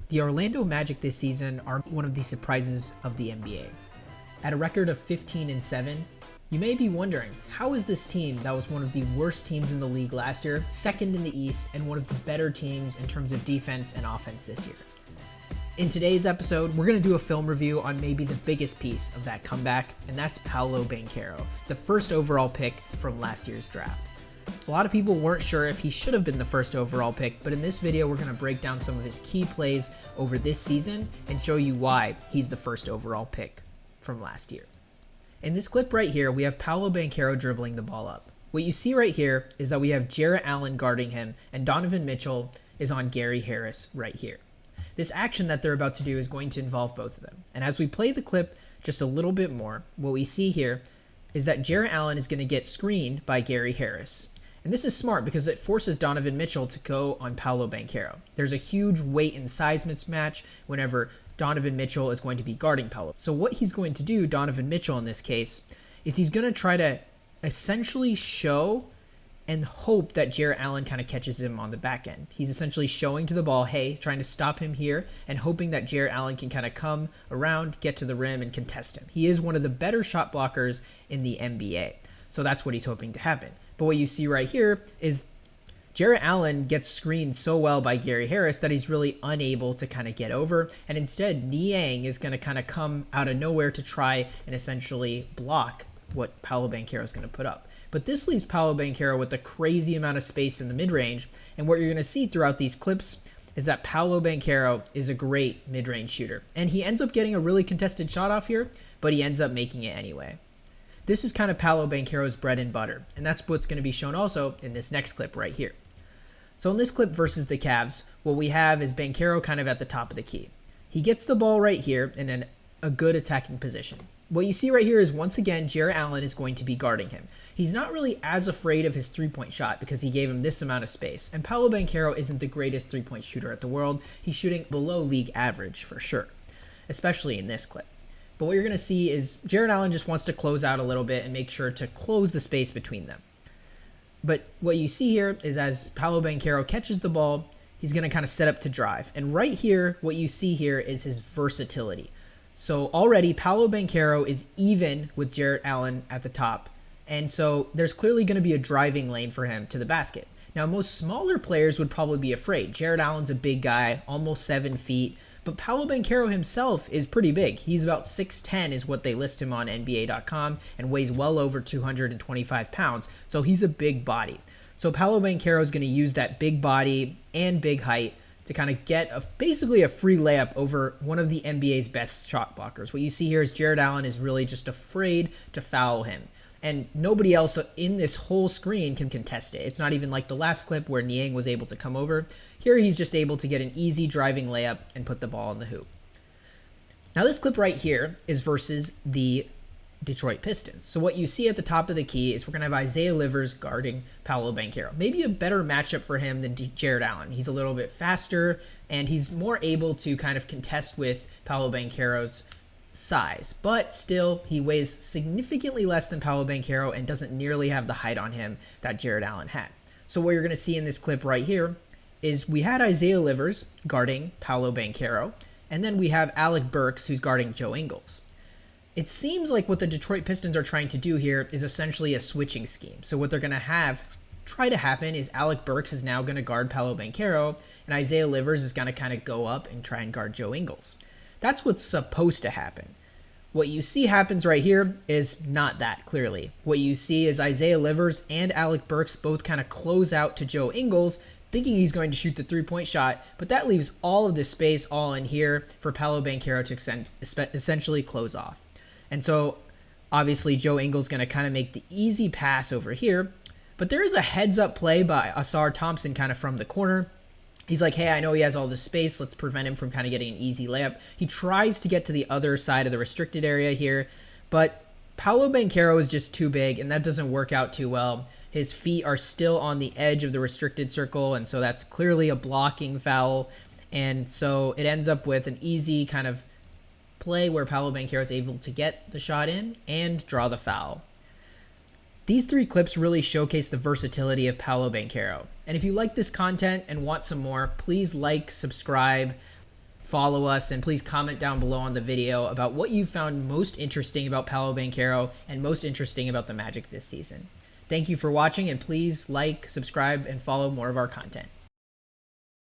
The Orlando Magic this season are one of the surprises of the NBA. At a record of 15-7, you may be wondering, how is this team that was one of the worst teams in the league last year, second in the East, and one of the better teams in terms of defense and offense this year? In today's episode, we're going to do a film review on maybe the biggest piece of that comeback, and that's Paolo Banchero, the first overall pick from last year's draft. A lot of people weren't sure if he should have been the first overall pick, but in this video, we're going to break down some of his key plays over this season and show you why he's the first overall pick from last year. In this clip right here, we have Paolo Banchero dribbling the ball up. What you see right here is that we have Jarrett Allen guarding him, and Donovan Mitchell is on Gary Harris right here. This action that they're about to do is going to involve both of them. And as we play the clip just a little bit more, what we see here is that Jarrett Allen is going to get screened by Gary Harris. And this is smart because it forces Donovan Mitchell to go on Paolo Banchero. There's a huge weight and size mismatch whenever Donovan Mitchell is going to be guarding Paolo. So what he's going to do, Donovan Mitchell in this case, is he's going to try to essentially show and hope that Jarrett Allen kind of catches him on the back end. He's essentially showing to the ball, hey, trying to stop him here, and hoping that Jarrett Allen can kind of come around, get to the rim, and contest him. He is one of the better shot blockers in the NBA. So that's what he's hoping to happen. But what you see right here is Jarrett Allen gets screened so well by Gary Harris that he's really unable to kind of get over. And instead, Niang is going to kind of come out of nowhere to try and essentially block what Paolo Banchero is going to put up. But this leaves Paolo Banchero with a crazy amount of space in the mid-range. And what you're going to see throughout these clips is that Paolo Banchero is a great mid-range shooter. And he ends up getting a really contested shot off here, but he ends up making it anyway. This is kind of Paolo Banchero's bread and butter, and that's what's going to be shown also in this next clip right here. So in this clip versus the Cavs, what we have is Banchero kind of at the top of the key. He gets the ball right here in a good attacking position. What you see right here is once again, Jarrett Allen is going to be guarding him. He's not really as afraid of his three-point shot because he gave him this amount of space. And Paolo Banchero isn't the greatest three-point shooter at the world. He's shooting below league average for sure, especially in this clip. But what you're going to see is Jarrett Allen just wants to close out a little bit and make sure to close the space between them. But what you see here is as Paolo Banchero catches the ball, he's going to kind of set up to drive. And right here, what you see here is his versatility. So already Paolo Banchero is even with Jarrett Allen at the top. And so there's clearly going to be a driving lane for him to the basket. Now, most smaller players would probably be afraid. Jarrett Allen's a big guy, almost 7 feet. But Paolo Banchero himself is pretty big. He's about 6'10" is what they list him on NBA.com and weighs well over 225 pounds. So he's a big body. So Paolo Banchero is going to use that big body and big height to kind of get basically a free layup over one of the NBA's best shot blockers. What you see here is Jarrett Allen is really just afraid to foul him. And nobody else in this whole screen can contest it. It's not even like the last clip where Niang was able to come over. Here he's just able to get an easy driving layup and put the ball in the hoop. Now this clip right here is versus the Detroit Pistons. So what you see at the top of the key is we're going to have Isaiah Livers guarding Paolo Banchero. Maybe a better matchup for him than Jarrett Allen. He's a little bit faster and he's more able to kind of contest with Paolo Banchero's size, but still he weighs significantly less than Paolo Banchero and doesn't nearly have the height on him that Jarrett Allen had. So what you're going to see in this clip right here is we had Isaiah Livers guarding Paolo Banchero, and then we have Alec Burks who's guarding Joe Ingles. It seems like what the Detroit Pistons are trying to do here is essentially a switching scheme. So what they're going to try to happen is Alec Burks is now going to guard Paolo Banchero, and Isaiah Livers is going to kind of go up and try and guard Joe Ingles. That's what's supposed to happen. What you see happens right here is not that clearly. What you see is Isaiah Livers and Alec Burks both kind of close out to Joe Ingles, thinking he's going to shoot the three-point shot, but that leaves all of this space all in here for Paolo Banchero to essentially close off. And so obviously Joe Ingles going to kind of make the easy pass over here, but there is a heads-up play by Ausar Thompson kind of from the corner. He's like, hey, I know he has all this space. Let's prevent him from kind of getting an easy layup. He tries to get to the other side of the restricted area here, but Paolo Banchero is just too big, and that doesn't work out too well. His feet are still on the edge of the restricted circle, and so that's clearly a blocking foul. And so it ends up with an easy kind of play where Paolo Banchero is able to get the shot in and draw the foul. These three clips really showcase the versatility of Paolo Banchero. And if you like this content and want some more, please like, subscribe, follow us, and please comment down below on the video about what you found most interesting about Paolo Banchero and most interesting about the Magic this season. Thank you for watching, and please like, subscribe, and follow more of our content.